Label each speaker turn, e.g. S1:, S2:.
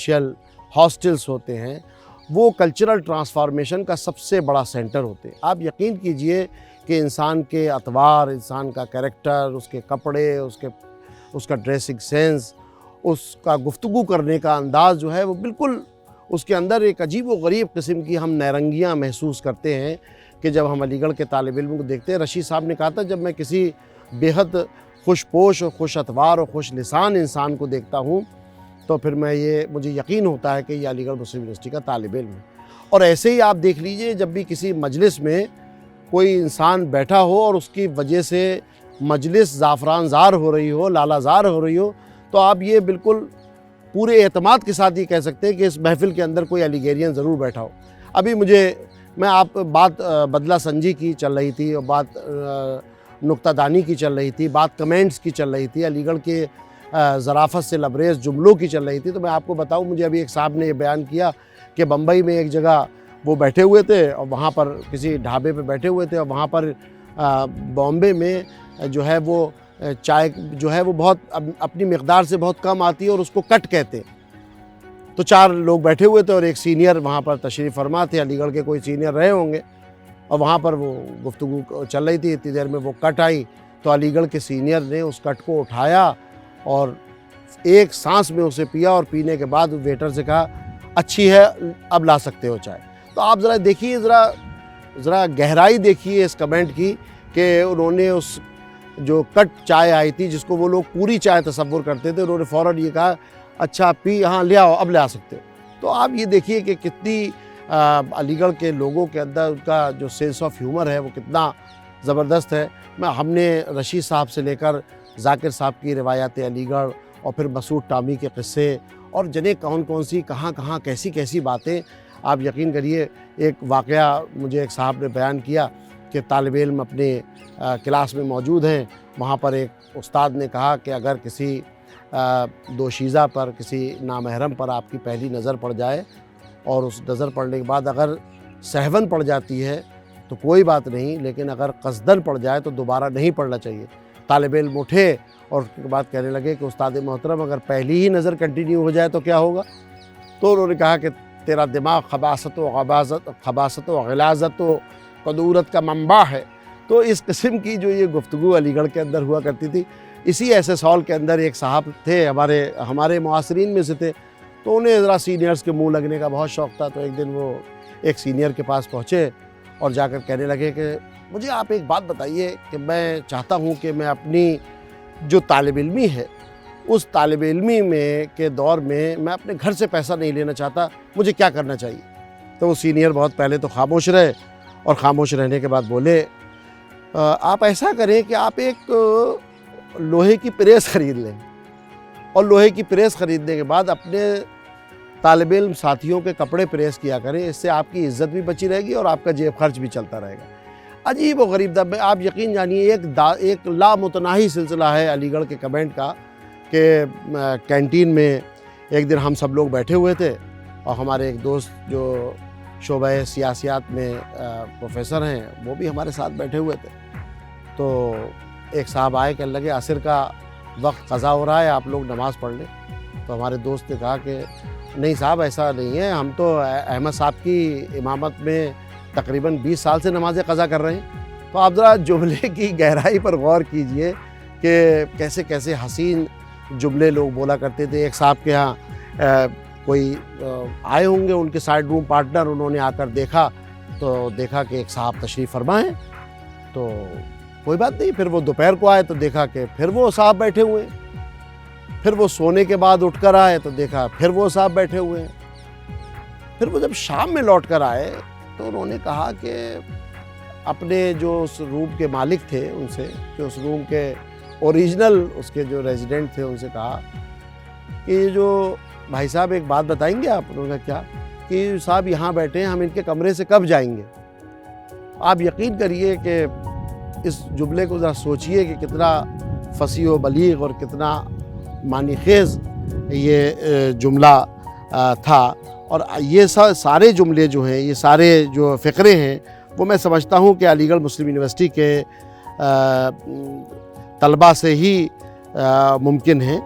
S1: Residential hostels ہوتے ہیں، وہ کلچرل ٹرانسفارمیشن کا سب سے بڑا سینٹر ہوتے ہیں۔ آپ یقین کیجئے کہ انسان کے اطوار، انسان کا کریکٹر، اس کے کپڑے، اس کا ڈریسنگ سینس، اس کا گفتگو کرنے کا انداز جو ہے وہ بالکل اس کے اندر ایک عجیب و غریب قسم کی ہم نیرنگیاں محسوس کرتے ہیں کہ جب ہم علی گڑھ کے طالب علم کو دیکھتے ہیں۔ رشید صاحب نے کہا تھا جب میں کسی بے حد خوش پوش اور خوش اطوار اور خوش لسان انسان کو دیکھتا ہوں تو پھر مجھے یقین ہوتا ہے کہ یہ علی گڑھ مسلم یونیورسٹی کا طالب علم ہے۔ اور ایسے ہی آپ دیکھ لیجئے جب بھی کسی مجلس میں کوئی انسان بیٹھا ہو اور اس کی وجہ سے مجلس زعفران زار ہو رہی ہو، لالا زار ہو رہی ہو، تو آپ یہ بالکل پورے اعتماد کے ساتھ یہ کہہ سکتے ہیں کہ اس محفل کے اندر کوئی علی گیرین ضرور بیٹھا ہو۔ ابھی آپ بات بدلہ سنجی کی چل رہی تھی اور بات نکتہ دانی کی چل رہی تھی، بات کمنٹس کی چل رہی تھی، علی گڑھ کے ظرافت سے لبریز جملوں کی چل رہی تھی، تو میں آپ کو بتاؤں مجھے ابھی ایک صاحب نے یہ بیان کیا کہ بمبئی میں ایک جگہ وہ بیٹھے ہوئے تھے اور وہاں پر کسی ڈھابے پہ بیٹھے ہوئے تھے اور وہاں پر بامبے میں جو ہے وہ چائے جو ہے وہ بہت اپنی مقدار سے بہت کم آتی ہے اور اس کو کٹ کہتے ہیں۔ تو 4 لوگ بیٹھے ہوئے تھے اور ایک سینئر وہاں پر تشریف فرما تھے، علی گڑھ کے کوئی سینئر رہے ہوں گے، اور وہاں پر وہ گفتگو چل رہی تھی۔ اتنی دیر میں وہ کٹ آئی تو علی گڑھ کے سینئر نے اس کٹ کو اٹھایا اور ایک سانس میں اسے پیا اور پینے کے بعد ویٹر سے کہا اچھی ہے اب لا سکتے ہو چائے۔ تو آپ ذرا دیکھیے، ذرا گہرائی دیکھیے اس کمنٹ کی کہ انہوں نے اس جو کٹ چائے آئی تھی جس کو وہ لوگ پوری چائے تصور کرتے تھے، انہوں نے فوراً یہ کہا اچھا پی، ہاں لے آؤ اب لے آ سکتے ہو۔ تو آپ یہ دیکھیے کہ کتنی علی گڑھ کے لوگوں کے اندر ان کا جو سینس آف ہیومر ہے وہ کتنا زبردست ہے۔ ہم نے رشید صاحب سے لے کر ذاکر صاحب کی روایات علی گڑھ اور پھر مسعود ٹامی کے قصے اور جنے کون سی کہاں کیسی باتیں، آپ یقین کریے ایک واقعہ مجھے ایک صاحب نے بیان کیا کہ طالب علم اپنے کلاس میں موجود ہیں، وہاں پر ایک استاد نے کہا کہ اگر کسی دوشیزہ پر، کسی نامحرم پر آپ کی پہلی نظر پڑ جائے اور اس نظر پڑنے کے بعد اگر سہون پڑ جاتی ہے تو کوئی بات نہیں، لیکن اگر قصدن پڑ جائے تو دوبارہ نہیں پڑنا چاہیے۔ طالب علم اٹھے اور اس کے بعد کہنے لگے کہ استاد محترم اگر پہلی ہی نظر کنٹینیو ہو جائے تو کیا ہوگا؟ تو انہوں نے کہا کہ تیرا دماغ خباثت و غلاظت و قدورت کا منبع ہے۔ تو اس قسم کی جو یہ گفتگو علی گڑھ کے اندر ہوا کرتی تھی۔ اسی ایسے سال کے اندر ایک صاحب تھے ہمارے معاصرین میں سے تھے، تو انہیں ذرا سینئرز کے منہ لگنے کا بہت شوق تھا، تو ایک دن وہ ایک سینئر کے پاس پہنچے اور جا کر کہنے لگے کہ مجھے آپ ایک بات بتائیے کہ میں چاہتا ہوں کہ میں اپنی جو طالب علمی ہے اس طالب علمی کے دور میں میں اپنے گھر سے پیسہ نہیں لینا چاہتا، مجھے کیا کرنا چاہیے؟ تو وہ سینئر بہت پہلے تو خاموش رہے اور خاموش رہنے کے بعد بولے آپ ایسا کریں کہ آپ ایک لوہے کی پریس خرید لیں اور لوہے کی پریس خریدنے کے بعد اپنے طالب علم ساتھیوں کے کپڑے پریس کیا کریں، اس سے آپ کی عزت بھی بچی رہے گی اور آپ کا جیب خرچ بھی چلتا رہے گا۔ عجیب و غریب آپ یقین جانیے ایک لامتناہی سلسلہ ہے علی گڑھ کے کمنٹ کا کہ کینٹین میں ایک دن ہم سب لوگ بیٹھے ہوئے تھے اور ہمارے ایک دوست جو شعبہ سیاسیات میں پروفیسر ہیں وہ بھی ہمارے ساتھ بیٹھے ہوئے تھے، تو ایک صاحب آئے کہ لگے عصر کا وقت قضا ہو رہا ہے، آپ لوگ نماز پڑھ لیں۔ تو ہمارے دوست نے کہا کہ نہیں صاحب ایسا نہیں ہے، ہم تو احمد صاحب کی امامت میں تقریباً 20 سال سے نمازیں قضا کر رہے ہیں۔ تو آپ ذرا جملے کی گہرائی پر غور کیجئے کہ کیسے حسین جملے لوگ بولا کرتے تھے۔ ایک صاحب کے ہاں کوئی آئے ہوں گے ان کے سائیڈ روم پارٹنر، انہوں نے آ کر دیکھا کہ ایک صاحب تشریف فرما ہیں، تو کوئی بات نہیں، پھر وہ دوپہر کو آئے تو دیکھا کہ پھر وہ صاحب بیٹھے ہوئے ہیں، پھر وہ سونے کے بعد اٹھ کر آئے تو دیکھا پھر وہ صاحب بیٹھے ہوئے ہیں۔ پھر وہ جب شام میں لوٹ کر آئے تو انہوں نے کہا کہ اپنے جو اس روم کے مالک تھے ان سے، جو اس روم کے اوریجنل اس کے جو ریزیڈنٹ تھے، ان سے کہا کہ یہ جو بھائی صاحب ایک بات بتائیں گے آپ؟ انہوں نے کہا کیا؟ کہ صاحب یہاں بیٹھے ہیں، ہم ان کے کمرے سے کب جائیں گے؟ آپ یقین کریے کہ اس جملے کو ذرا سوچئے کہ کتنا فصیح و بلیغ اور کتنا معنی خیز یہ جملہ تھا۔ اور یہ سارے جملے جو ہیں، یہ سارے جو فقرے ہیں، وہ میں سمجھتا ہوں کہ علی گڑھ مسلم یونیورسٹی کے طلباء سے ہی ممکن ہیں۔